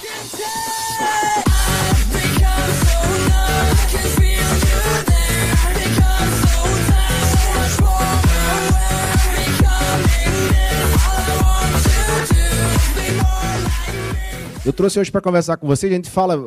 Eu trouxe hoje para conversar com vocês, a gente fala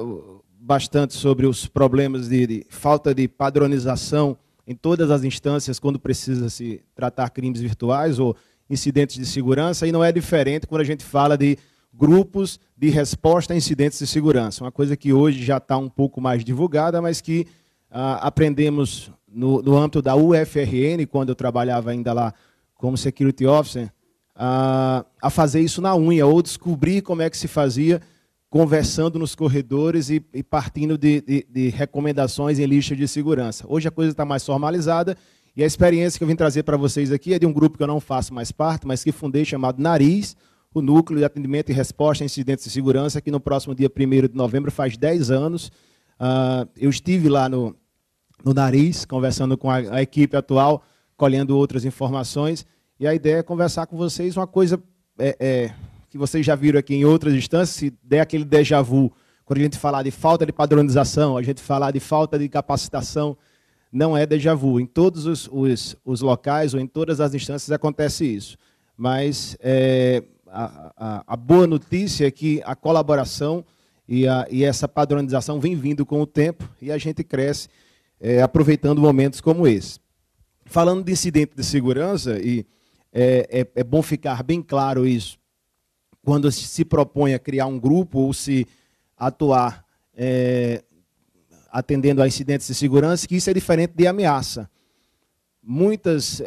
bastante sobre os problemas de falta de padronização em todas as instâncias quando precisa se tratar crimes virtuais ou incidentes de segurança, e não é diferente quando a gente fala de grupos de resposta a incidentes de segurança, uma coisa que hoje já está um pouco mais divulgada, mas que aprendemos no âmbito da UFRN, quando eu trabalhava ainda lá como Security Officer, a fazer isso na unha, ou descobrir como é que se fazia, conversando nos corredores e partindo de recomendações em lista de segurança. Hoje a coisa está mais formalizada, e a experiência que eu vim trazer para vocês aqui é de um grupo que eu não faço mais parte, mas que fundei, chamado Nariz, o Núcleo de Atendimento e Resposta a Incidentes de Segurança, que no próximo dia 1º de novembro faz 10 anos. Eu estive lá no Nariz, conversando com a equipe atual, colhendo outras informações, e a ideia é conversar com vocês uma coisa que vocês já viram aqui em outras instâncias, se der aquele déjà vu, quando a gente falar de falta de padronização, a gente falar de falta de capacitação, não é déjà vu. Em todos os locais ou em todas as instâncias acontece isso. Mas a boa notícia é que a colaboração e essa padronização vem vindo com o tempo e a gente cresce aproveitando momentos como esse. Falando de incidente de segurança, e é bom ficar bem claro isso, quando se propõe a criar um grupo ou se atuar atendendo a incidentes de segurança, que isso é diferente de ameaça. Muitas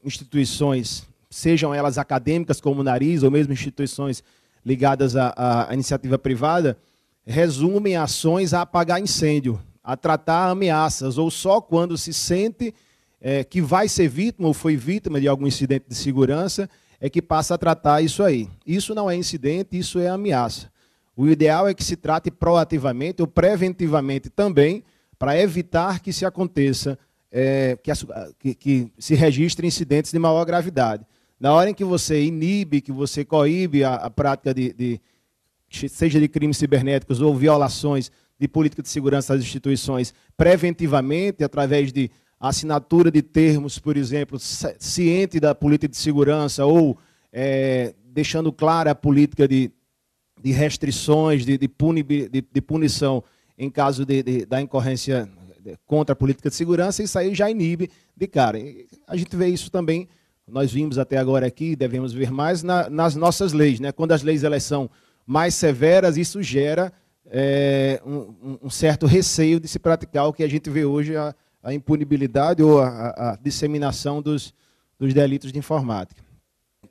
instituições, sejam elas acadêmicas como o Nariz, ou mesmo instituições ligadas à iniciativa privada, resumem ações a apagar incêndio, a tratar ameaças, ou só quando se sente que vai ser vítima ou foi vítima de algum incidente de segurança, é que passa a tratar isso aí. Isso não é incidente, isso é ameaça. O ideal é que se trate proativamente ou preventivamente também, para evitar que se aconteça, que se registre incidentes de maior gravidade. Na hora em que você inibe, que você coíbe a prática seja de crimes cibernéticos ou violações de política de segurança das instituições, preventivamente, através de assinatura de termos, por exemplo, ciente da política de segurança, ou deixando clara a política de restrições, de punição em caso da incorrência contra a política de segurança, isso aí já inibe de cara. A gente vê isso também, nós vimos até agora aqui, devemos ver mais nas nossas leis, né? Quando as leis elas são mais severas, isso gera um certo receio de se praticar o que a gente vê hoje, a impunibilidade ou a disseminação dos delitos de informática.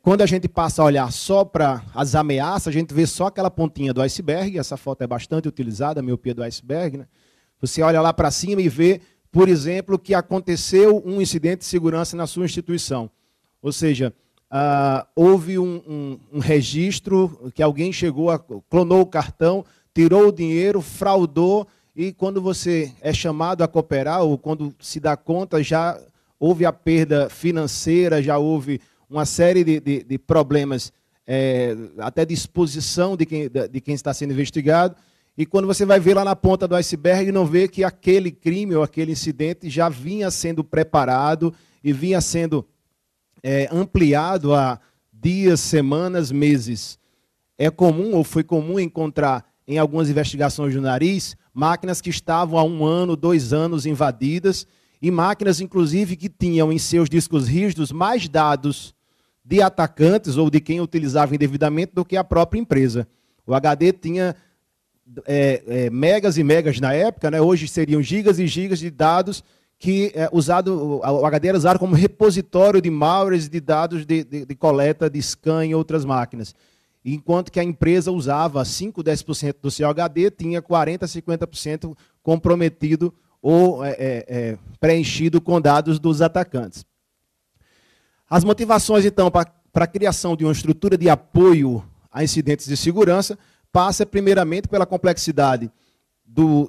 Quando a gente passa a olhar só para as ameaças, a gente vê só aquela pontinha do iceberg, essa foto é bastante utilizada, a miopia do iceberg, né? Você olha lá para cima e vê, por exemplo, que aconteceu um incidente de segurança na sua instituição. Ou seja, houve um registro que alguém clonou o cartão, tirou o dinheiro, fraudou, e quando você é chamado a cooperar, ou quando se dá conta, já houve a perda financeira, já houve uma série de problemas, até de exposição de quem está sendo investigado, e quando você vai ver lá na ponta do iceberg, não vê que aquele crime ou aquele incidente já vinha sendo preparado e vinha sendo ampliado há dias, semanas, meses. É comum, ou foi comum, encontrar em algumas investigações do Nariz, máquinas que estavam há 1 ano, 2 anos invadidas, e máquinas, inclusive, que tinham em seus discos rígidos mais dados de atacantes ou de quem utilizava indevidamente do que a própria empresa. O HD tinha megas e megas na época, né? Hoje seriam gigas e gigas de dados que o HD era usado como repositório de malwares, de dados de coleta de scan em outras máquinas. Enquanto que a empresa usava 5, 10% do seu HD, tinha 40%, 50% comprometido ou preenchido com dados dos atacantes. As motivações, então, para a criação de uma estrutura de apoio a incidentes de segurança passa, primeiramente, pela complexidade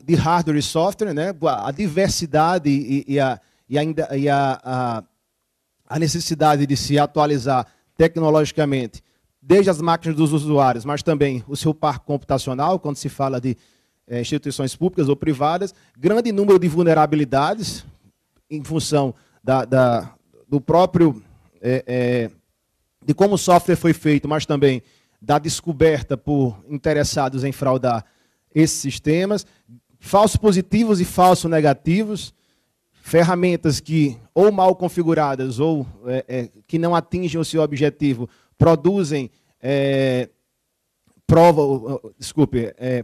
de hardware e software, né? A diversidade e a necessidade de se atualizar tecnologicamente desde as máquinas dos usuários, mas também o seu parque computacional, quando se fala de instituições públicas ou privadas, grande número de vulnerabilidades em função do próprio, de como o software foi feito, mas também da descoberta por interessados em fraudar esses sistemas, falsos positivos e falsos negativos, ferramentas que ou mal configuradas ou que não atingem o seu objetivo produzem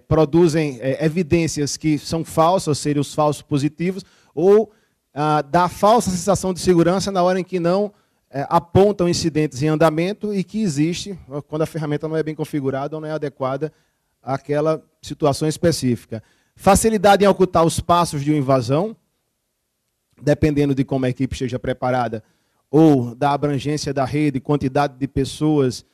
produzem evidências que são falsas, ou seja, os falsos positivos, ou dá falsa sensação de segurança na hora em que não apontam incidentes em andamento e que existe quando a ferramenta não é bem configurada ou não é adequada àquela situação específica. Facilidade em ocultar os passos de uma invasão, dependendo de como a equipe esteja preparada, ou da abrangência da rede, quantidade de pessoas,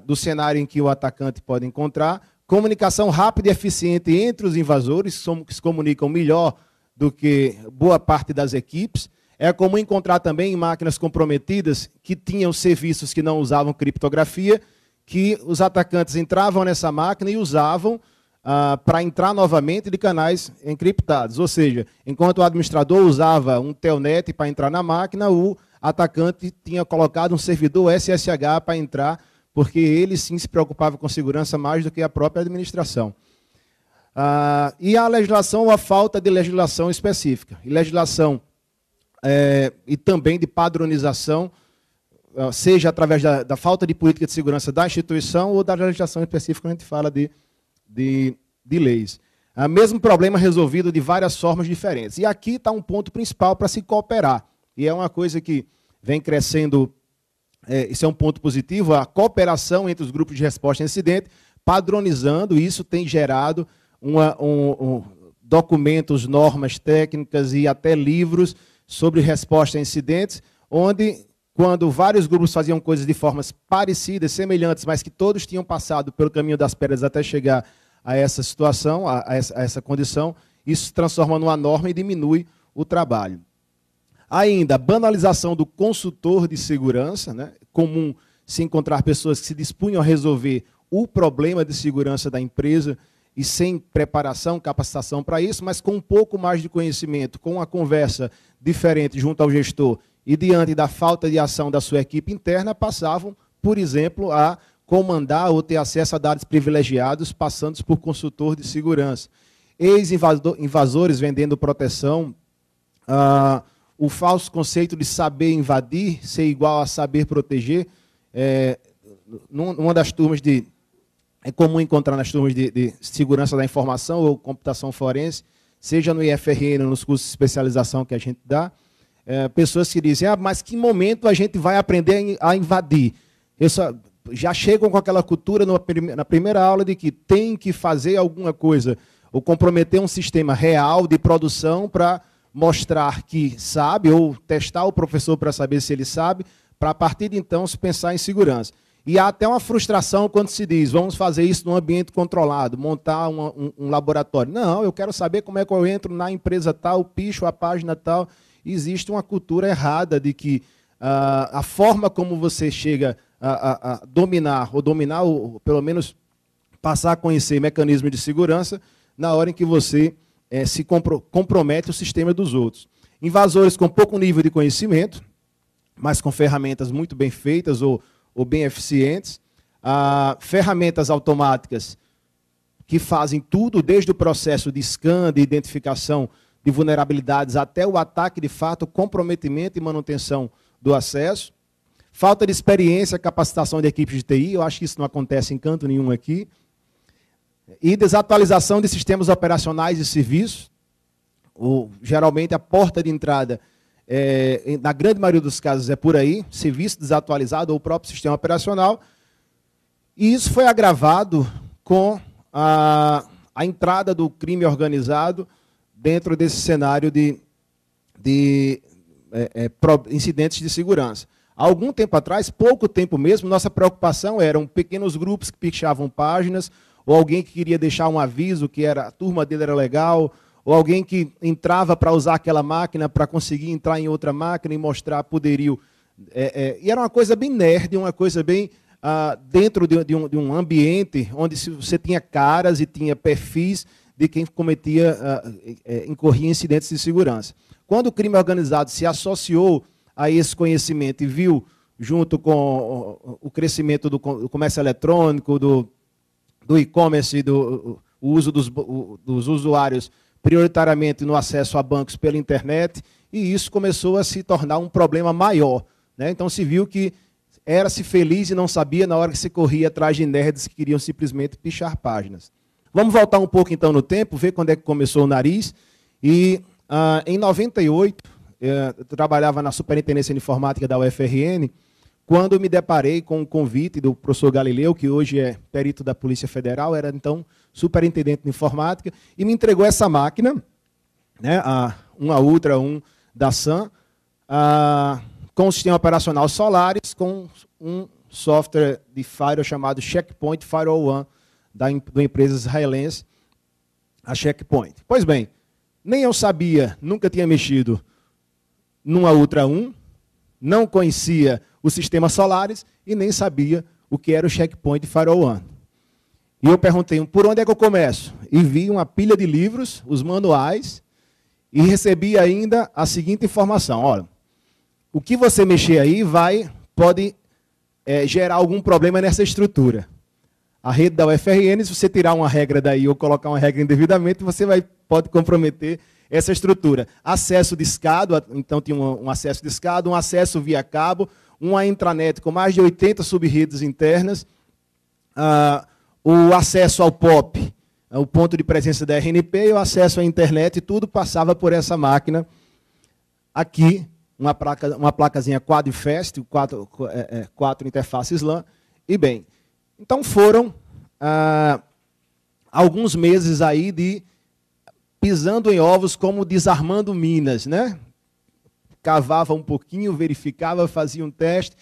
do cenário em que o atacante pode encontrar. Comunicação rápida e eficiente entre os invasores, que se comunicam melhor do que boa parte das equipes. É comum encontrar também máquinas comprometidas que tinham serviços que não usavam criptografia, que os atacantes entravam nessa máquina e usavam para entrar novamente de canais encriptados. Ou seja, enquanto o administrador usava um telnet para entrar na máquina, o atacante tinha colocado um servidor SSH para entrar, porque ele sim se preocupava com segurança mais do que a própria administração. E a legislação ou a falta de legislação específica. E legislação e também de padronização, seja através da falta de política de segurança da instituição ou da legislação específica, quando a gente fala de leis. Mesmo problema resolvido de várias formas diferentes. E aqui está um ponto principal para se cooperar. E é uma coisa que vem crescendo, isso é um ponto positivo, a cooperação entre os grupos de resposta a incidente, padronizando, isso tem gerado documentos, normas técnicas e até livros sobre resposta a incidentes, onde, quando vários grupos faziam coisas de formas parecidas, semelhantes, mas que todos tinham passado pelo caminho das pedras até chegar a essa situação, a essa condição, isso se transforma numa norma e diminui o trabalho. Ainda, banalização do consultor de segurança, né? Comum se encontrar pessoas que se dispunham a resolver o problema de segurança da empresa e sem preparação, capacitação para isso, mas com um pouco mais de conhecimento, com uma conversa diferente junto ao gestor e diante da falta de ação da sua equipe interna, passavam, por exemplo, a comandar ou ter acesso a dados privilegiados, passando por consultor de segurança. Ex-invasores vendendo proteção, o falso conceito de saber invadir ser igual a saber proteger. Numa das turmas é comum encontrar nas turmas de segurança da informação ou computação forense, seja no IFRN ou nos cursos de especialização que a gente dá, pessoas que dizem, mas que momento a gente vai aprender a invadir? Já chegam com aquela cultura na primeira aula de que tem que fazer alguma coisa, ou comprometer um sistema real de produção para mostrar que sabe, ou testar o professor para saber se ele sabe, para a partir de então se pensar em segurança. E há até uma frustração quando se diz, vamos fazer isso num ambiente controlado, montar um laboratório. Não, eu quero saber como é que eu entro na empresa tal, picho a página tal. Existe uma cultura errada de que a forma como você chega a dominar, ou pelo menos passar a conhecer mecanismos de segurança, na hora em que você se compromete o sistema dos outros. Invasores com pouco nível de conhecimento, mas com ferramentas muito bem feitas ou bem eficientes, ferramentas automáticas que fazem tudo, desde o processo de scan, de identificação de vulnerabilidades, até o ataque de fato, comprometimento e manutenção do acesso. Falta de experiência, capacitação de equipes de TI, eu acho que isso não acontece em canto nenhum aqui. E desatualização de sistemas operacionais e serviços. Geralmente a porta de entrada, na grande maioria dos casos, é por aí, serviço desatualizado ou o próprio sistema operacional. E isso foi agravado com a entrada do crime organizado dentro desse cenário de incidentes de segurança. Há algum tempo atrás, pouco tempo mesmo, nossa preocupação eram pequenos grupos que pichavam páginas, ou alguém que queria deixar um aviso que a turma dele era legal, ou alguém que entrava para usar aquela máquina para conseguir entrar em outra máquina e mostrar poderio. E era uma coisa bem nerd, uma coisa bem dentro de um ambiente onde você tinha caras e tinha perfis de quem incorria em incidentes de segurança. Quando o crime organizado se associou a esse conhecimento e viu, junto com o crescimento do comércio eletrônico, do e-commerce, o uso dos usuários prioritariamente no acesso a bancos pela internet, e isso começou a se tornar um problema maior, né? Então se viu que era-se feliz e não sabia na hora que se corria atrás de nerds que queriam simplesmente pichar páginas. Vamos voltar um pouco então no tempo, ver quando é que começou o Nariz. E em 98, eu trabalhava na Superintendência de Informática da UFRN, quando me deparei com o convite do professor Galileu, que hoje é perito da Polícia Federal, era então superintendente de informática, e me entregou essa máquina, né, uma Ultra 1 da Sun, com o sistema operacional Solaris, com um software de firewall chamado Checkpoint Firewall One, da empresa israelense, a Checkpoint. Pois bem, nem eu sabia, nunca tinha mexido numa Ultra 1, não conhecia o sistema Solaris e nem sabia o que era o Checkpoint Firewall One. E eu perguntei, por onde é que eu começo? E vi uma pilha de livros, os manuais, e recebi ainda a seguinte informação: olha, o que você mexer aí pode gerar algum problema nessa estrutura. A rede da UFRN, se você tirar uma regra daí ou colocar uma regra indevidamente, você pode comprometer essa estrutura. Acesso discado, então tinha um acesso discado, um acesso via cabo, uma intranet com mais de 80 subredes internas, o acesso ao POP, o ponto de presença da RNP, e o acesso à internet, tudo passava por essa máquina aqui, uma placazinha Quadfest, quatro interfaces LAN, e bem, então foram alguns meses aí de pisando em ovos, como desarmando minas, né? Cavava um pouquinho, verificava, fazia um teste,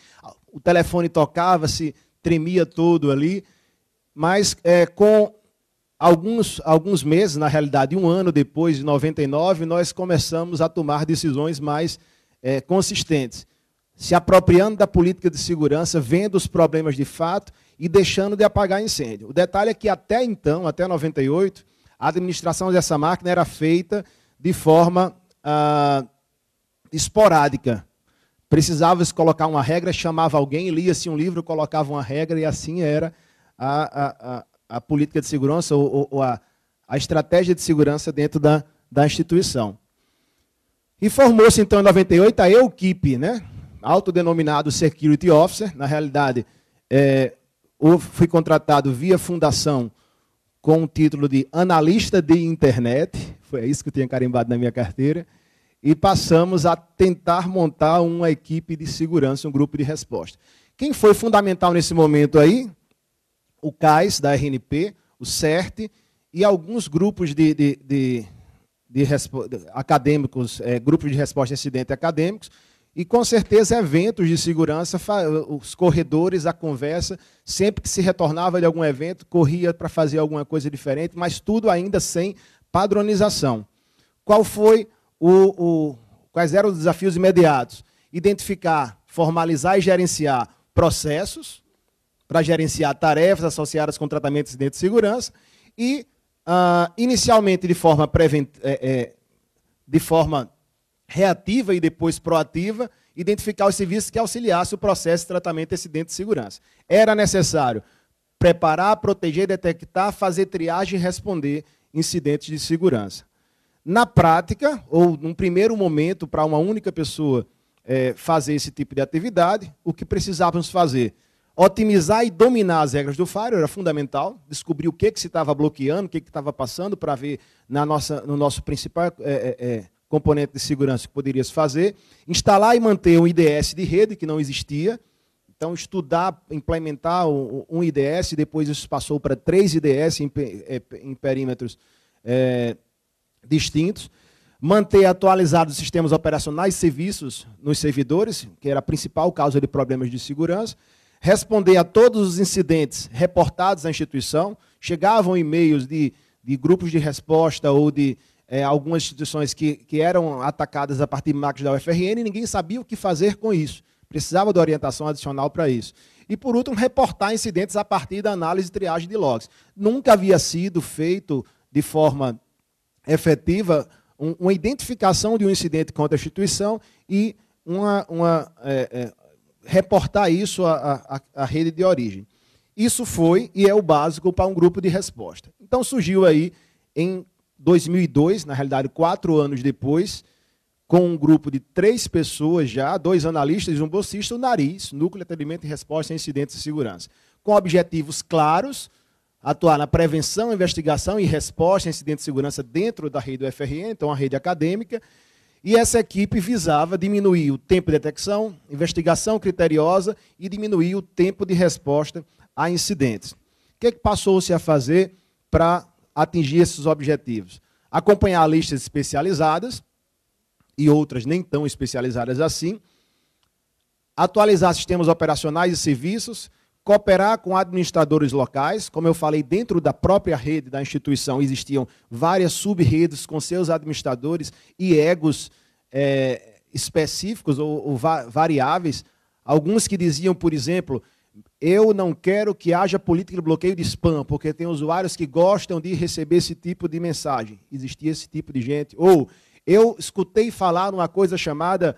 o telefone tocava, se tremia todo ali, mas com alguns meses, na realidade, um ano depois, de 99, nós começamos a tomar decisões mais consistentes, se apropriando da política de segurança, vendo os problemas de fato e deixando de apagar incêndio. O detalhe é que até então, até 98, a administração dessa máquina era feita de forma esporádica. Precisava-se colocar uma regra, chamava alguém, lia-se um livro, colocava uma regra, e assim era a política de segurança ou a estratégia de segurança dentro da instituição. E formou-se, então, em 98, a EUKIP, né? Autodenominado Security Officer. Na realidade, fui contratado via fundação com o título de analista de internet, foi isso que eu tinha carimbado na minha carteira, e passamos a tentar montar uma equipe de segurança, um grupo de resposta. Quem foi fundamental nesse momento aí? O CAIS, da RNP, o CERT, e alguns grupos de acadêmicos, grupos de resposta a incidente acadêmicos, e com certeza eventos de segurança, os corredores, a conversa, sempre que se retornava de algum evento, corria para fazer alguma coisa diferente, mas tudo ainda sem padronização. Quais eram os desafios imediatos? Identificar, formalizar e gerenciar processos, para gerenciar tarefas associadas com tratamento de incidente de segurança, e, inicialmente, de forma reativa e depois proativa, identificar os serviços que auxiliassem o processo de tratamento de incidente de segurança. Era necessário preparar, proteger, detectar, fazer triagem e responder incidentes de segurança. Na prática, ou num primeiro momento, para uma única pessoa fazer esse tipo de atividade, o que precisávamos fazer? Otimizar e dominar as regras do firewall era fundamental, descobrir o que se estava bloqueando, o que estava passando, para ver no nosso principal componente de segurança que poderia se fazer, instalar e manter um IDS de rede, que não existia, então estudar, implementar um IDS, depois isso passou para 3 IDS em perímetros distintos, manter atualizados os sistemas operacionais e serviços nos servidores, que era a principal causa de problemas de segurança, responder a todos os incidentes reportados na instituição, chegavam e-mails de grupos de resposta ou de algumas instituições que eram atacadas a partir de máquinas da UFRN, e ninguém sabia o que fazer com isso. Precisava de orientação adicional para isso. E, por último, reportar incidentes a partir da análise e triagem de logs. Nunca havia sido feito de forma efetiva uma identificação de um incidente contra a instituição e reportar isso à rede de origem. Isso foi e é o básico para um grupo de resposta. Então, surgiu aí, em 2002, na realidade, 4 anos depois, com um grupo de 3 pessoas já, 2 analistas e um bolsista, o NARIS, Núcleo de Atendimento e Resposta a Incidentes de Segurança, com objetivos claros, atuar na prevenção, investigação e resposta a incidentes de segurança dentro da rede do FRN, então a rede acadêmica, e essa equipe visava diminuir o tempo de detecção, investigação criteriosa e diminuir o tempo de resposta a incidentes. O que passou-se a fazer para atingir esses objetivos? Acompanhar listas especializadas, e outras nem tão especializadas assim, atualizar sistemas operacionais e serviços, cooperar com administradores locais. Como eu falei, dentro da própria rede da instituição existiam várias sub-redes com seus administradores e egos específicos ou variáveis. Alguns que diziam, por exemplo, eu não quero que haja política de bloqueio de spam, porque tem usuários que gostam de receber esse tipo de mensagem. Existia esse tipo de gente. Ou eu escutei falar numa coisa chamada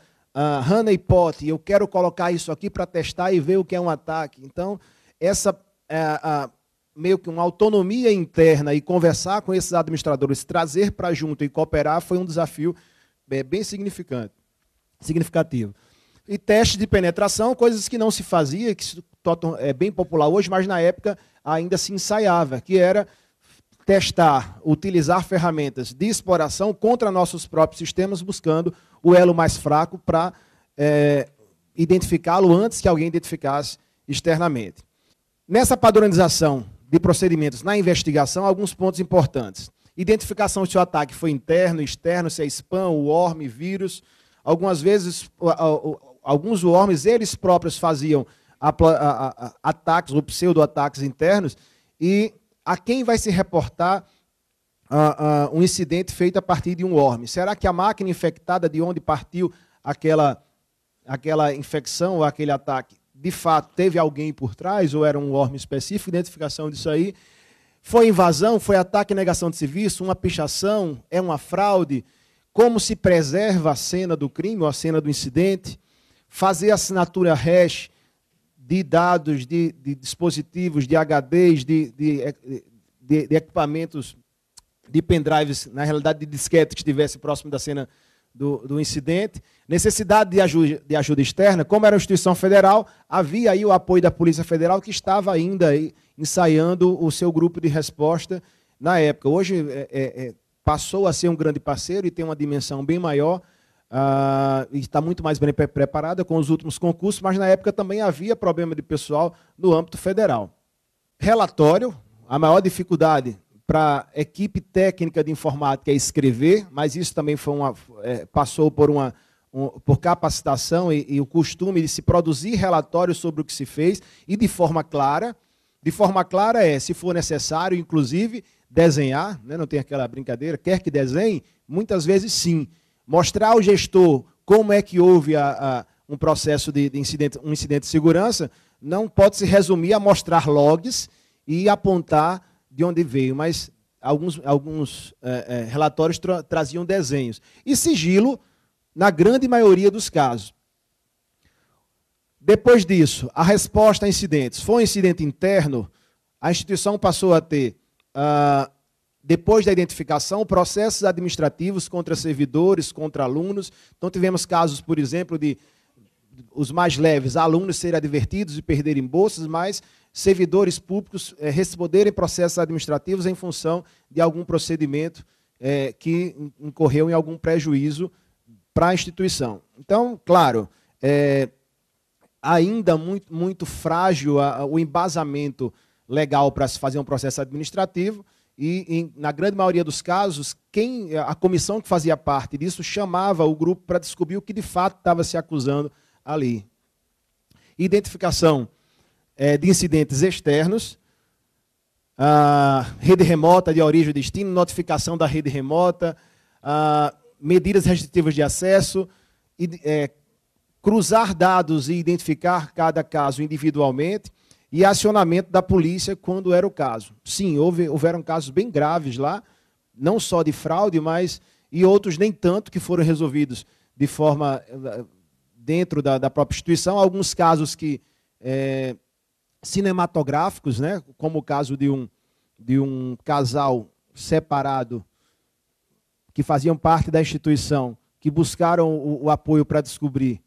honeypot, e eu quero colocar isso aqui para testar e ver o que é um ataque. Então, essa meio que uma autonomia interna e conversar com esses administradores, trazer para junto e cooperar foi um desafio bem significativo. E testes de penetração, coisas que não se fazia, que é bem popular hoje, mas na época ainda se ensaiava, que era testar, utilizar ferramentas de exploração contra nossos próprios sistemas, buscando o elo mais fraco para identificá-lo antes que alguém identificasse externamente. Nessa padronização de procedimentos na investigação, alguns pontos importantes. Identificação se o ataque foi interno, externo, se é spam, worm, vírus. Algumas vezes, alguns worms, eles próprios faziam ataques ou pseudo-ataques internos, e a quem vai se reportar um incidente feito a partir de um worm? Será que a máquina infectada de onde partiu aquela infecção ou aquele ataque, de fato, teve alguém por trás ou era um worm específico? Identificação disso aí. Foi invasão? Foi ataque e negação de serviço? Uma pichação? É uma fraude? Como se preserva a cena do crime ou a cena do incidente? Fazer assinatura hash de dados, de dispositivos, de HDs, de equipamentos, de pendrives, na realidade de disquete que estivesse próximo da cena do incidente. Necessidade de ajuda externa. Como era uma instituição federal, havia aí o apoio da Polícia Federal, que estava ainda aí ensaiando o seu grupo de resposta na época. Hoje passou a ser um grande parceiro e tem uma dimensão bem maior, e está muito mais bem preparada com os últimos concursos, mas na época também havia problema de pessoal no âmbito federal. Relatório, a maior dificuldade para a equipe técnica de informática é escrever, mas isso também foi passou por capacitação e o costume de se produzir relatórios sobre o que se fez e de forma clara. De forma clara se for necessário, inclusive, desenhar, né, não tem aquela brincadeira, quer que desenhe? Muitas vezes sim. Mostrar ao gestor como é que houve um processo de incidente, um incidente de segurança, não pode se resumir a mostrar logs e apontar de onde veio, mas alguns relatórios traziam desenhos. E sigilo, na grande maioria dos casos. Depois disso, a resposta a incidentes. Foi um incidente interno, a instituição passou a ter, depois da identificação, processos administrativos contra servidores, contra alunos. Então, tivemos casos, por exemplo, de os mais leves, alunos serem advertidos e perderem bolsas, mas servidores públicos responderem processos administrativos em função de algum procedimento que incorreu em algum prejuízo para a instituição. Então, claro, ainda muito frágil o embasamento legal para se fazer um processo administrativo e, na grande maioria dos casos, a comissão que fazia parte disso chamava o grupo para descobrir o que de fato estava se acusando ali. Identificação de incidentes externos, rede remota de origem e destino, notificação da rede remota, medidas restritivas de acesso, cruzar dados e identificar cada caso individualmente, e acionamento da polícia quando era o caso. Sim, houveram casos bem graves lá, não só de fraude, mas e outros nem tanto, que foram resolvidos de forma dentro da própria instituição. Alguns casos que cinematográficos, né, como o caso de um casal separado que faziam parte da instituição, que buscaram o apoio para descobrir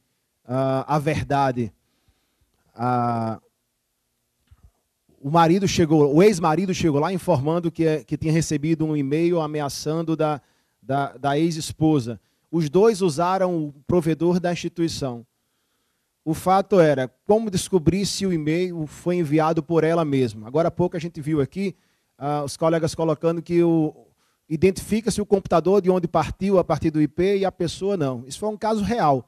a verdade. O ex-marido chegou lá informando que tinha recebido um e-mail ameaçando da ex-esposa. Os dois usaram o provedor da instituição. O fato era como descobrir se o e-mail foi enviado por ela mesma. Agora há pouco a gente viu aqui os colegas colocando que identifica-se o computador de onde partiu a partir do IP e a pessoa não. Isso foi um caso real,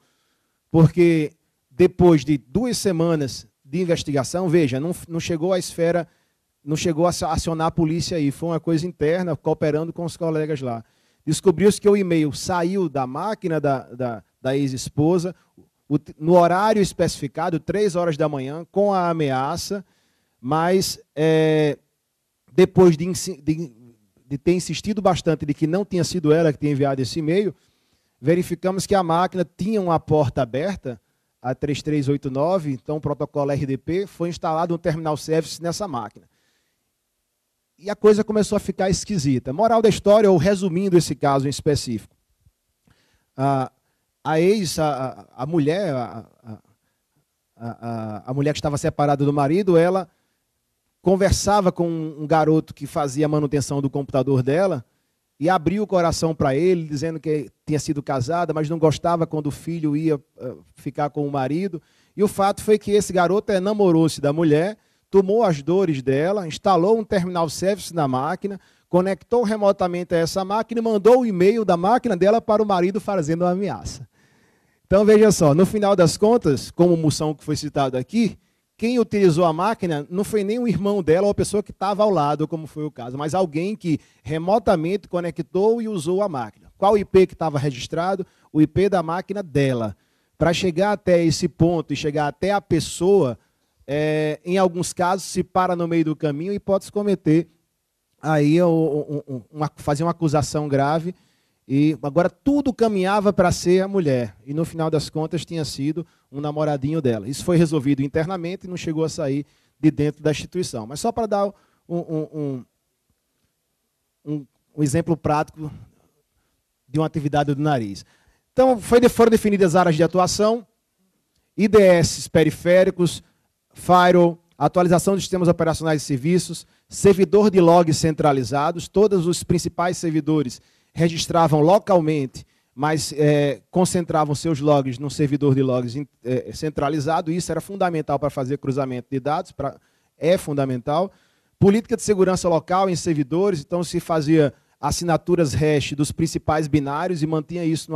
porque depois de 2 semanas de investigação, veja, não chegou à esfera, não chegou a acionar a polícia aí, foi uma coisa interna, cooperando com os colegas lá. Descobriu-se que o e-mail saiu da máquina da ex-esposa, no horário especificado, 3 horas da manhã, com a ameaça, mas depois de ter insistido bastante de que não tinha sido ela que tinha enviado esse e-mail, verificamos que a máquina tinha uma porta aberta, a 3389, então o protocolo RDP, foi instalado um terminal service nessa máquina. E a coisa começou a ficar esquisita. Moral da história, ou resumindo esse caso em específico. A mulher, a mulher que estava separada do marido, ela conversava com um garoto que fazia a manutenção do computador dela e abriu o coração para ele, dizendo que tinha sido casada, mas não gostava quando o filho ia ficar com o marido. E o fato foi que esse garoto namorou-se da mulher, tomou as dores dela, instalou um terminal service na máquina, conectou remotamente a essa máquina e mandou o e-mail da máquina dela para o marido fazendo uma ameaça. Então, veja só, no final das contas, como o Moção que foi citado aqui, quem utilizou a máquina não foi nem o irmão dela ou a pessoa que estava ao lado, como foi o caso, mas alguém que remotamente conectou e usou a máquina. Qual IP que estava registrado? O IP da máquina dela. Para chegar até esse ponto e chegar até a pessoa, em alguns casos, se para no meio do caminho e pode se cometer aí fazer uma acusação grave. E agora tudo caminhava para ser a mulher. E no final das contas tinha sido um namoradinho dela. Isso foi resolvido internamente e não chegou a sair de dentro da instituição. Mas só para dar um exemplo prático de uma atividade do nariz. Então, foram definidas áreas de atuação, IDS periféricos, firewall, atualização de sistemas operacionais e serviços, servidor de logs centralizados, todos os principais servidores registravam localmente, mas concentravam seus logs num servidor de logs centralizado. Isso era fundamental para fazer cruzamento de dados, é fundamental. Política de segurança local em servidores, então se fazia assinaturas hash dos principais binários e mantinha isso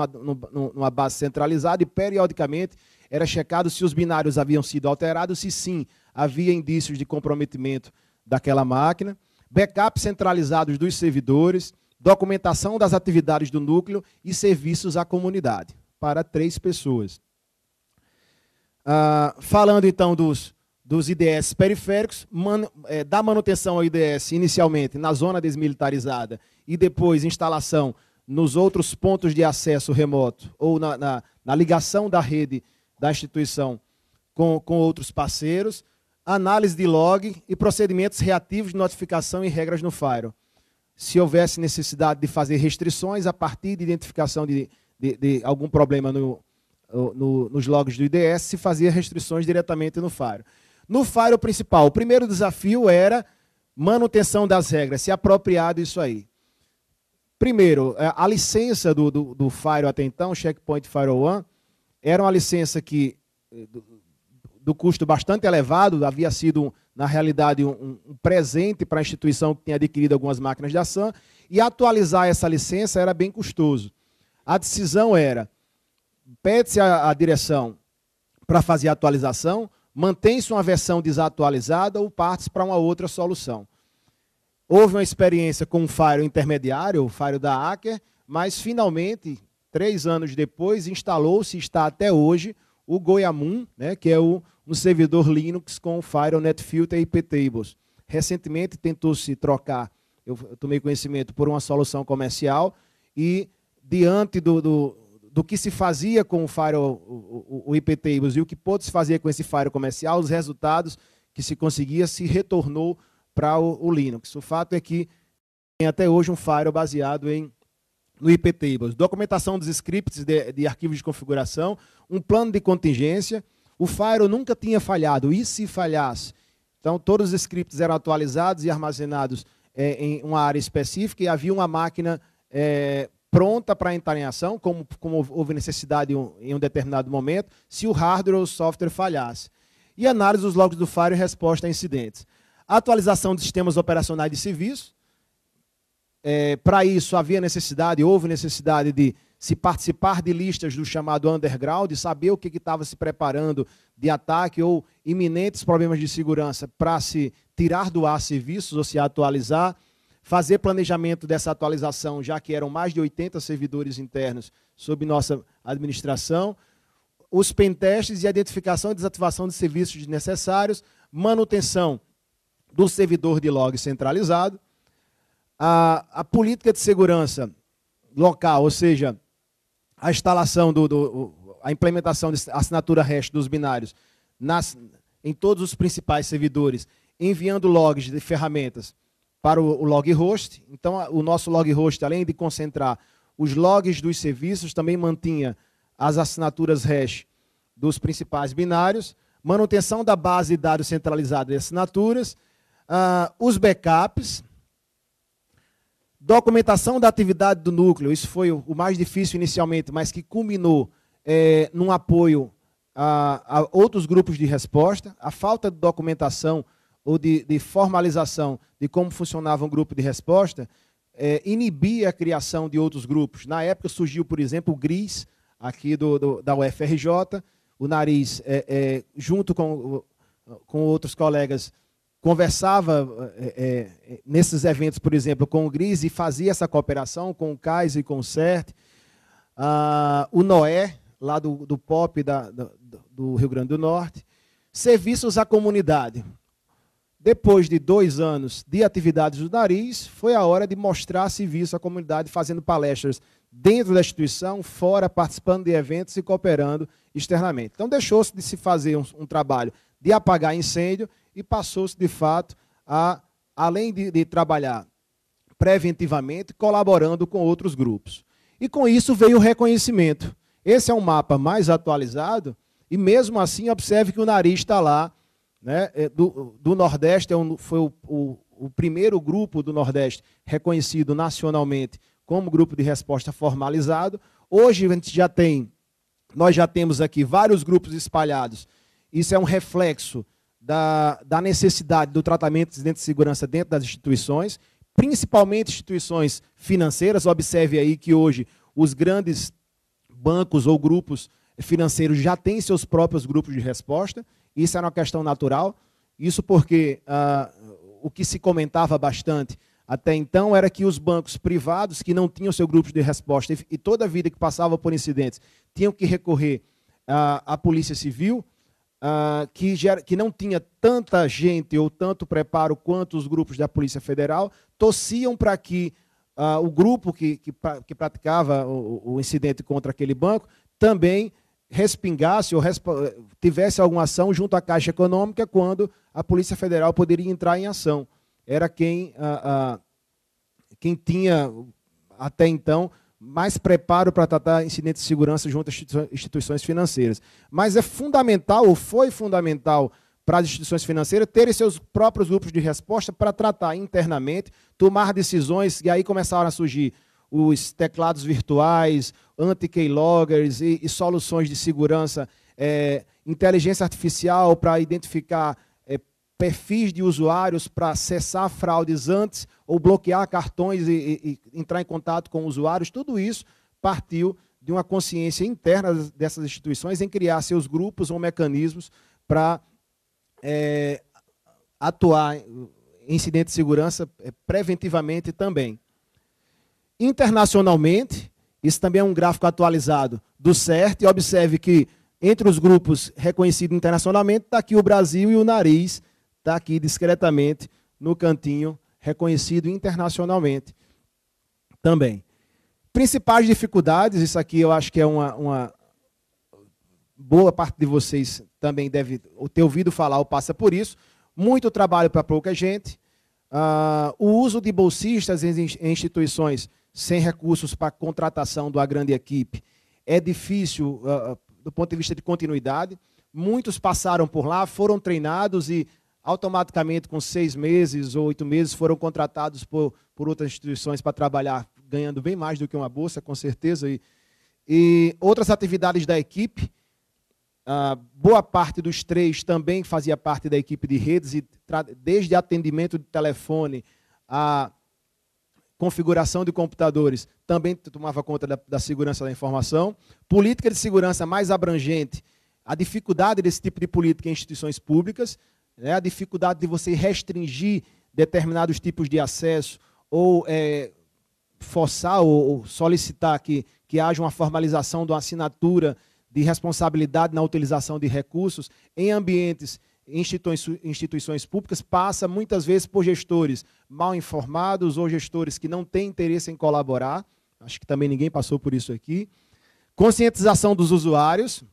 numa base centralizada e periodicamente era checado se os binários haviam sido alterados, se sim, havia indícios de comprometimento daquela máquina. Backup centralizados dos servidores, documentação das atividades do núcleo e serviços à comunidade, para 3 pessoas. Falando então dos IDS periféricos, da manutenção ao IDS inicialmente na zona desmilitarizada e depois instalação nos outros pontos de acesso remoto ou na ligação da rede da instituição com outros parceiros, análise de log e procedimentos reativos de notificação e regras no firewall. Se houvesse necessidade de fazer restrições a partir de identificação de algum problema nos logs do IDS, se fazia restrições diretamente no firewall. No firewall principal, o primeiro desafio era manutenção das regras, se apropriar disso aí. Primeiro, a licença do firewall até então, Checkpoint Firewall One, era uma licença que, do custo bastante elevado, havia sido, na realidade, um presente para a instituição que tinha adquirido algumas máquinas da SAN, e atualizar essa licença era bem custoso. A decisão era, pede-se à direção para fazer a atualização, mantém-se uma versão desatualizada ou parte para uma outra solução. Houve uma experiência com um firewall intermediário, o firewall da Aker, mas finalmente, 3 anos depois, instalou-se e está até hoje o Goiamum, né, que é um servidor Linux com Firewall, NetFilter e iptables. Recentemente tentou-se trocar, eu tomei conhecimento, por uma solução comercial e, diante do que se fazia com o Firewall, o iptables, e o que pôde se fazer com esse Firewall comercial, os resultados que se conseguia se retornou para o Linux. O fato é que tem até hoje um Firewall baseado no iptables. Documentação dos scripts de arquivos de configuração, um plano de contingência. O Firewall nunca tinha falhado, e se falhasse? Então, todos os scripts eram atualizados e armazenados em uma área específica e havia uma máquina pronta para entrar em ação, como houve necessidade em um determinado momento, se o hardware ou o software falhasse. E análise dos logs do Firewall e resposta a incidentes. Atualização de sistemas operacionais de serviço. Para isso, houve necessidade de se participar de listas do chamado underground, saber o que estava se preparando de ataque ou iminentes problemas de segurança para se tirar do ar serviços ou se atualizar, fazer planejamento dessa atualização, já que eram mais de 80 servidores internos sob nossa administração, os pentestes e identificação e desativação de serviços desnecessários, manutenção do servidor de log centralizado, a política de segurança local, ou seja, a instalação, a implementação de assinatura hash dos binários em todos os principais servidores, enviando logs de ferramentas para o log host. Então, o nosso log host, além de concentrar os logs dos serviços, também mantinha as assinaturas hash dos principais binários, manutenção da base de dados centralizada de assinaturas, os backups, documentação da atividade do núcleo. Isso foi o mais difícil inicialmente, mas que culminou num apoio a outros grupos de resposta. A falta de documentação ou de formalização de como funcionava um grupo de resposta inibia a criação de outros grupos. Na época surgiu, por exemplo, o GRIS, aqui da UFRJ, o Nariz, junto com outros colegas, conversava nesses eventos, por exemplo, com o GRIS e fazia essa cooperação com o CAIS e com o CERT. O Noé, lá do POP do Rio Grande do Norte. Serviços à comunidade. Depois de 2 anos de atividades do Nariz, foi a hora de mostrar serviço à comunidade, fazendo palestras dentro da instituição, fora, participando de eventos e cooperando externamente. Então, deixou-se de se fazer um trabalho de apagar incêndio e passou-se, de fato, além de trabalhar preventivamente, colaborando com outros grupos. E, com isso, veio o reconhecimento. Esse é um mapa mais atualizado e, mesmo assim, observe que o Nariz está lá, né, do Nordeste, foi o primeiro grupo do Nordeste reconhecido nacionalmente como grupo de resposta formalizado. Hoje nós já temos aqui vários grupos espalhados. Isso é um reflexo da necessidade do tratamento de incidentes de segurança dentro das instituições, principalmente instituições financeiras. Observe aí que hoje os grandes bancos ou grupos financeiros já têm seus próprios grupos de resposta. Isso era uma questão natural. Isso porque o que se comentava bastante até então era que os bancos privados que não tinham seu grupo de resposta e toda a vida que passava por incidentes tinham que recorrer à Polícia Civil, que não tinha tanta gente ou tanto preparo quanto os grupos da Polícia Federal, torciam para que o grupo que praticava o incidente contra aquele banco também respingasse ou tivesse alguma ação junto à Caixa Econômica quando a Polícia Federal poderia entrar em ação. Era quem tinha, até então, mais preparo para tratar incidentes de segurança junto às instituições financeiras. Mas é fundamental, ou foi fundamental, para as instituições financeiras terem seus próprios grupos de resposta para tratar internamente, tomar decisões, e aí começaram a surgir os teclados virtuais, anti-keyloggers e soluções de segurança, inteligência artificial para identificar perfis de usuários para acessar fraudes antes ou bloquear cartões e entrar em contato com usuários. Tudo isso partiu de uma consciência interna dessas instituições em criar seus grupos ou mecanismos para atuar em incidentes de segurança preventivamente também. Internacionalmente, isso também é um gráfico atualizado do CERT, e observe que Entre os grupos reconhecidos internacionalmente, está aqui o Brasil e o Nariz, está aqui discretamente no cantinho, reconhecido internacionalmente também. Principais dificuldades, isso aqui eu acho que é uma boa parte de vocês também deve ter ouvido falar ou passa por isso. Muito trabalho para pouca gente. O uso de bolsistas em instituições sem recursos para contratação de uma grande equipe é difícil do ponto de vista de continuidade. Muitos passaram por lá, foram treinados e automaticamente, com 6 meses ou 8 meses, foram contratados por outras instituições para trabalhar, ganhando bem mais do que uma bolsa, com certeza. E outras atividades da equipe, boa parte dos 3 também fazia parte da equipe de redes, e desde atendimento de telefone a configuração de computadores, também tomava conta da segurança da informação. Política de segurança mais abrangente, a dificuldade desse tipo de política em instituições públicas, né, a dificuldade de você restringir determinados tipos de acesso ou forçar ou solicitar que haja uma formalização de uma assinatura de responsabilidade na utilização de recursos em ambientes, instituições públicas, passa muitas vezes por gestores mal informados ou gestores que não têm interesse em colaborar. Acho que também ninguém passou por isso aqui. Conscientização dos usuários,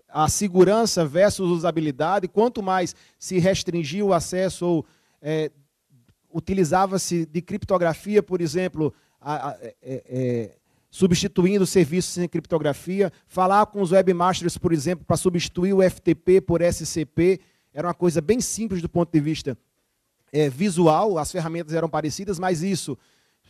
a segurança versus usabilidade. Quanto mais se restringia o acesso ou utilizava-se de criptografia, por exemplo, substituindo serviços sem criptografia, falar com os webmasters, por exemplo, para substituir o FTP por SCP, era uma coisa bem simples do ponto de vista visual, as ferramentas eram parecidas, mas isso,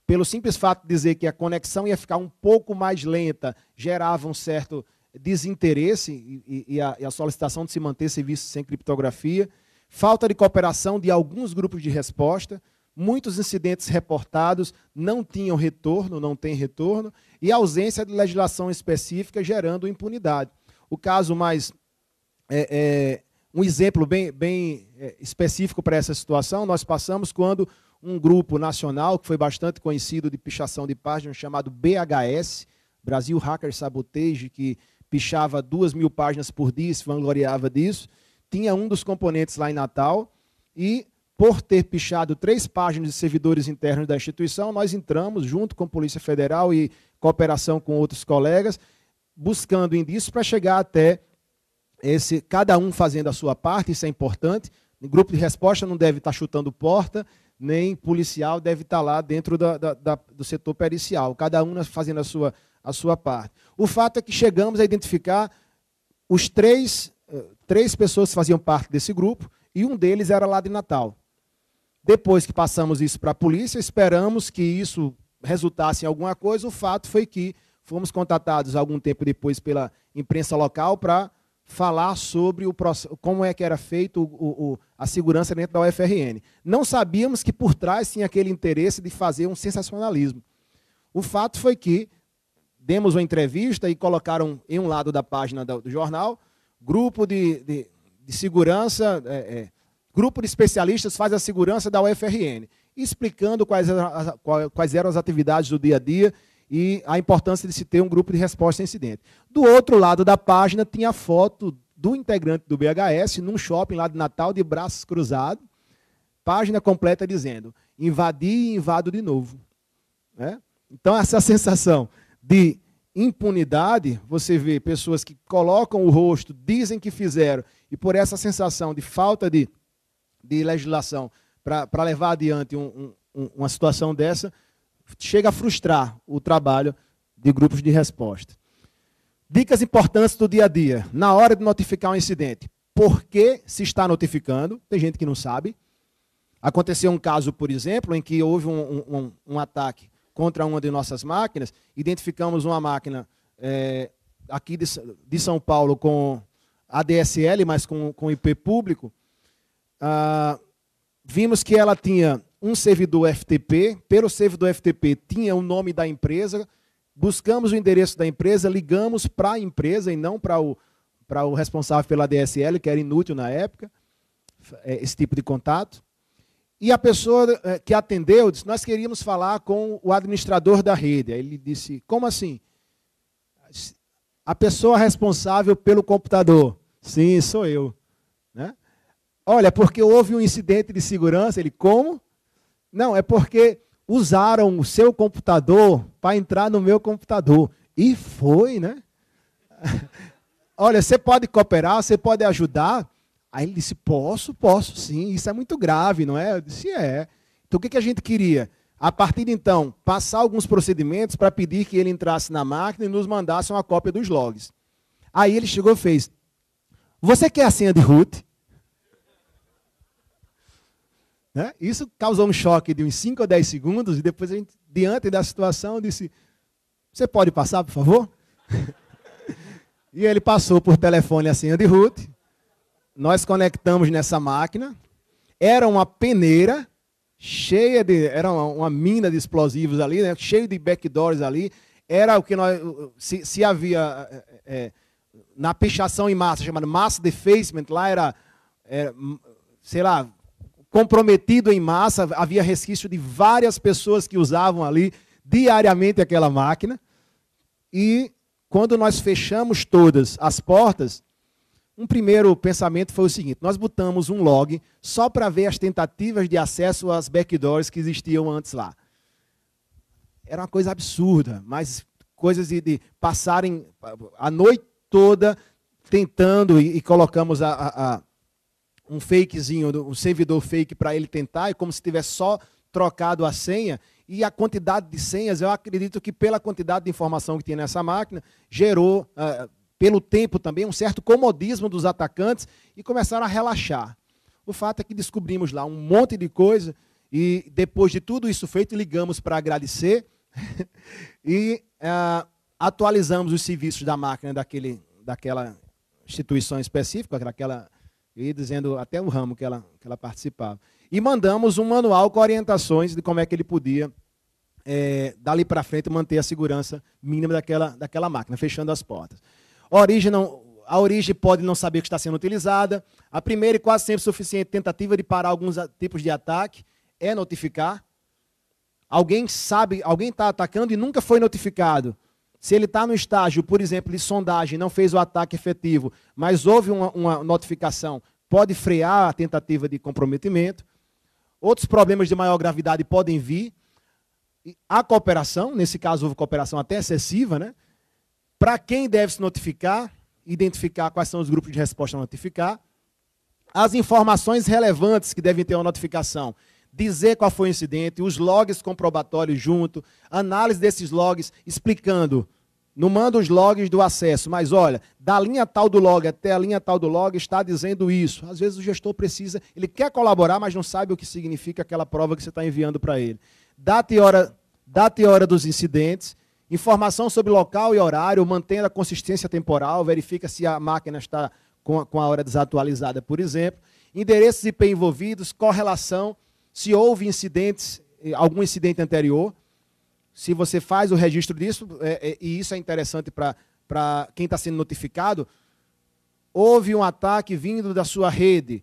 pelo simples fato de dizer que a conexão ia ficar um pouco mais lenta, gerava um certo desinteresse e a solicitação de se manter serviços sem criptografia, falta de cooperação de alguns grupos de resposta, muitos incidentes reportados não tinham retorno, não tem retorno, e ausência de legislação específica gerando impunidade. O caso mais... um exemplo bem específico para essa situação, nós passamos quando um grupo nacional, que foi bastante conhecido de pichação de páginas, chamado BHS, Brasil Hacker Sabotage, que pichava 2.000 páginas por dia, se vangloriava disso, tinha um dos componentes lá em Natal, e por ter pichado 3 páginas de servidores internos da instituição, nós entramos, junto com a Polícia Federal e cooperação com outros colegas, buscando indícios para chegar até cada um fazendo a sua parte, isso é importante. O grupo de resposta não deve estar chutando porta, nem policial deve estar lá dentro do setor pericial, cada um fazendo a sua parte. O fato é que chegamos a identificar os três pessoas que faziam parte desse grupo, e um deles era lá de Natal. Depois que passamos isso para a polícia, esperamos que isso resultasse em alguma coisa. O fato foi que fomos contatados algum tempo depois pela imprensa local para falar sobre como é que era feito a segurança dentro da UFRN. Não sabíamos que por trás tinha aquele interesse de fazer um sensacionalismo. O fato foi que demos uma entrevista e colocaram em um lado da página do jornal, grupo de segurança... grupo de especialistas faz a segurança da UFRN, explicando quais eram as atividades do dia a dia e a importância de se ter um grupo de resposta a incidente. Do outro lado da página tinha a foto do integrante do BHS num shopping lá de Natal, de braços cruzados, página completa dizendo: invadi e invado de novo. Então, essa sensação de impunidade, você vê pessoas que colocam o rosto, dizem que fizeram, e por essa sensação de falta de legislação para levar adiante uma situação dessa, chega a frustrar o trabalho de grupos de resposta. Dicas importantes do dia a dia. Na hora de notificar um incidente, por que se está notificando? Tem gente que não sabe. Aconteceu um caso, por exemplo, em que houve um ataque contra uma de nossas máquinas, identificamos uma máquina aqui de São Paulo com ADSL, mas com IP público. Vimos que ela tinha um servidor FTP, pelo servidor FTP tinha o nome da empresa, buscamos o endereço da empresa, ligamos para a empresa e não para o responsável pela ADSL, que era inútil na época, esse tipo de contato. E a pessoa que atendeu disse: nós queríamos falar com o administrador da rede. Aí ele disse: como assim? A pessoa responsável pelo computador. Sim, sou eu. Né? Olha, porque houve um incidente de segurança. Ele, como? Não, é porque usaram o seu computador para entrar no meu computador. E foi, né? Olha, você pode cooperar, você pode ajudar? Aí ele disse, posso sim, isso é muito grave, não é? Eu disse, é. Então o que a gente queria? A partir de então, passar alguns procedimentos para pedir que ele entrasse na máquina e nos mandasse uma cópia dos logs. Aí ele chegou e fez, você quer a senha de root? Né? Isso causou um choque de uns 5 ou 10 segundos, e depois a gente, diante da situação, disse, você pode passar, por favor? E ele passou por telefone a senha de root, nós conectamos nessa máquina, era uma peneira, cheia de, era uma mina de explosivos ali, né, cheio de backdoors ali, era o que nós, se havia, na pichação em massa, chamada mass defacement, lá era, sei lá, comprometido em massa, havia resquício de várias pessoas que usavam ali diariamente aquela máquina, e quando nós fechamos todas as portas, um primeiro pensamento foi o seguinte, nós botamos um log só para ver as tentativas de acesso às backdoors que existiam antes lá. Era uma coisa absurda, mas coisas de passarem a noite toda tentando e colocamos um fakezinho, um servidor fake para ele tentar, e como se tivesse só trocado a senha, e a quantidade de senhas, eu acredito que pela quantidade de informação que tinha nessa máquina, gerou, pelo tempo também, um certo comodismo dos atacantes e começaram a relaxar. O fato é que descobrimos lá um monte de coisa e depois de tudo isso feito, ligamos para agradecer e atualizamos os serviços da máquina daquela instituição específica, e dizendo até o ramo que ela participava. E mandamos um manual com orientações de como é que ele podia, dali para frente, manter a segurança mínima daquela máquina, fechando as portas. A origem pode não saber que está sendo utilizada. A primeira e quase sempre suficiente tentativa de parar alguns tipos de ataque é notificar. Alguém sabe, alguém está atacando e nunca foi notificado. Se ele está no estágio, por exemplo, de sondagem, não fez o ataque efetivo, mas houve uma notificação, pode frear a tentativa de comprometimento. Outros problemas de maior gravidade podem vir. A cooperação, nesse caso houve cooperação até excessiva, né? Para quem deve se notificar, identificar quais são os grupos de resposta a notificar. As informações relevantes que devem ter uma notificação, dizer qual foi o incidente, os logs comprobatórios junto, análise desses logs, explicando, não manda os logs do acesso, mas olha, da linha tal do log até a linha tal do log está dizendo isso. Às vezes o gestor precisa, ele quer colaborar, mas não sabe o que significa aquela prova que você está enviando para ele. Data e hora dos incidentes, informação sobre local e horário, mantendo a consistência temporal, verifica se a máquina está com a hora desatualizada, por exemplo. Endereços IP envolvidos, correlação, se houve incidentes, algum incidente anterior, se você faz o registro disso, e isso é interessante para quem está sendo notificado, houve um ataque vindo da sua rede,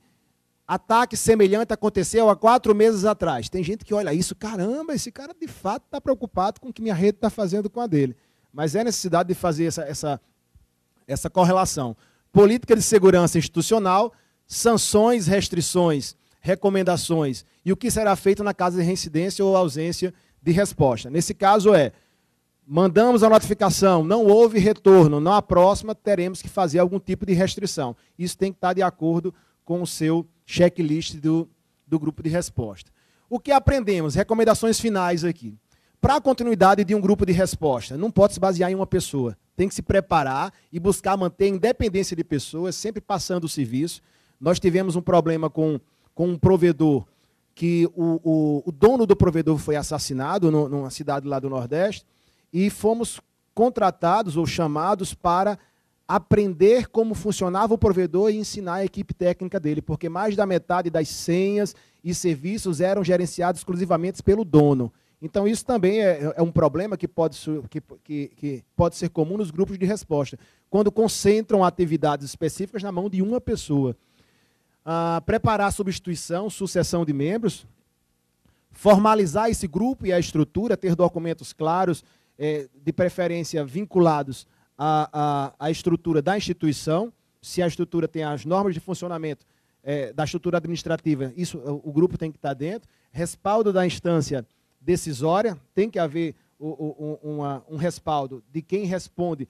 ataque semelhante aconteceu há 4 meses atrás. Tem gente que olha isso, caramba, esse cara de fato está preocupado com o que minha rede está fazendo com a dele. Mas é necessidade de fazer essa correlação. Política de segurança institucional, sanções, restrições, recomendações e o que será feito na caso de reincidência ou ausência de resposta. Nesse caso mandamos a notificação, não houve retorno, na próxima teremos que fazer algum tipo de restrição. Isso tem que estar de acordo com o seu checklist do grupo de resposta. O que aprendemos? Recomendações finais aqui. Para a continuidade de um grupo de resposta, não pode se basear em uma pessoa. Tem que se preparar e buscar manter a independência de pessoas, sempre passando o serviço. Nós tivemos um problema com um provedor, que o dono do provedor foi assassinado numa cidade lá do Nordeste, e fomos contratados ou chamados para aprender como funcionava o provedor e ensinar a equipe técnica dele, porque mais da metade das senhas e serviços eram gerenciados exclusivamente pelo dono. Então, isso também é um problema que pode ser comum nos grupos de resposta, quando concentram atividades específicas na mão de uma pessoa. Preparar a substituição, sucessão de membros, formalizar esse grupo e a estrutura, ter documentos claros, de preferência vinculados a estrutura da instituição. Se a estrutura tem as normas de funcionamento da estrutura administrativa, isso o grupo tem que estar dentro. Respaldo da instância decisória, tem que haver um respaldo de quem responde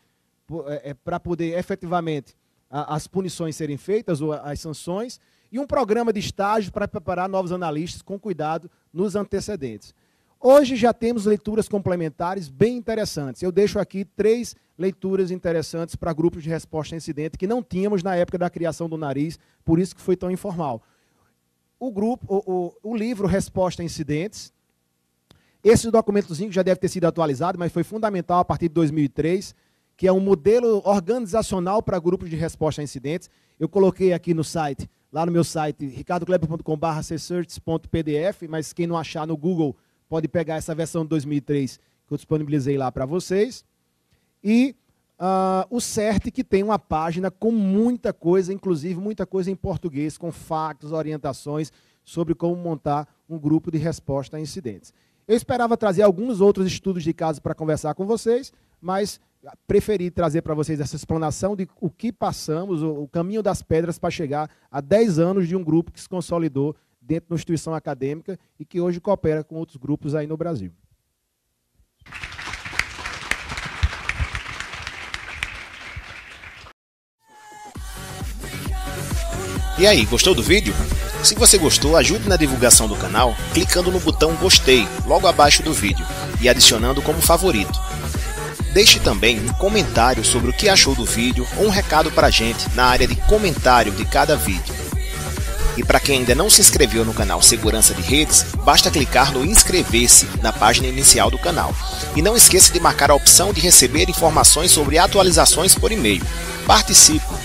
para poder efetivamente as punições serem feitas ou as sanções, e um programa de estágio para preparar novos analistas com cuidado nos antecedentes. Hoje já temos leituras complementares bem interessantes. Eu deixo aqui 3 leituras interessantes para grupos de resposta a incidente que não tínhamos na época da criação do Nariz, por isso que foi tão informal. O livro Resposta a Incidentes, esse documentozinho já deve ter sido atualizado, mas foi fundamental a partir de 2003, que é um modelo organizacional para grupos de resposta a incidentes. Eu coloquei aqui no site, lá no meu site, ricardokleber.com/research.pdf, mas quem não achar no Google pode pegar essa versão de 2003 que eu disponibilizei lá para vocês. E o CERT, que tem uma página com muita coisa, inclusive muita coisa em português, com factos, orientações sobre como montar um grupo de resposta a incidentes. Eu esperava trazer alguns outros estudos de caso para conversar com vocês, mas preferi trazer para vocês essa explanação de o que passamos, o caminho das pedras para chegar a 10 anos de um grupo que se consolidou dentro de uma instituição acadêmica e que hoje coopera com outros grupos aí no Brasil. E aí, gostou do vídeo? Se você gostou, ajude na divulgação do canal clicando no botão gostei logo abaixo do vídeo e adicionando como favorito. Deixe também um comentário sobre o que achou do vídeo ou um recado para a gente na área de comentário de cada vídeo. E para quem ainda não se inscreveu no canal Segurança de Redes, basta clicar no inscrever-se na página inicial do canal. E não esqueça de marcar a opção de receber informações sobre atualizações por e-mail. Participe!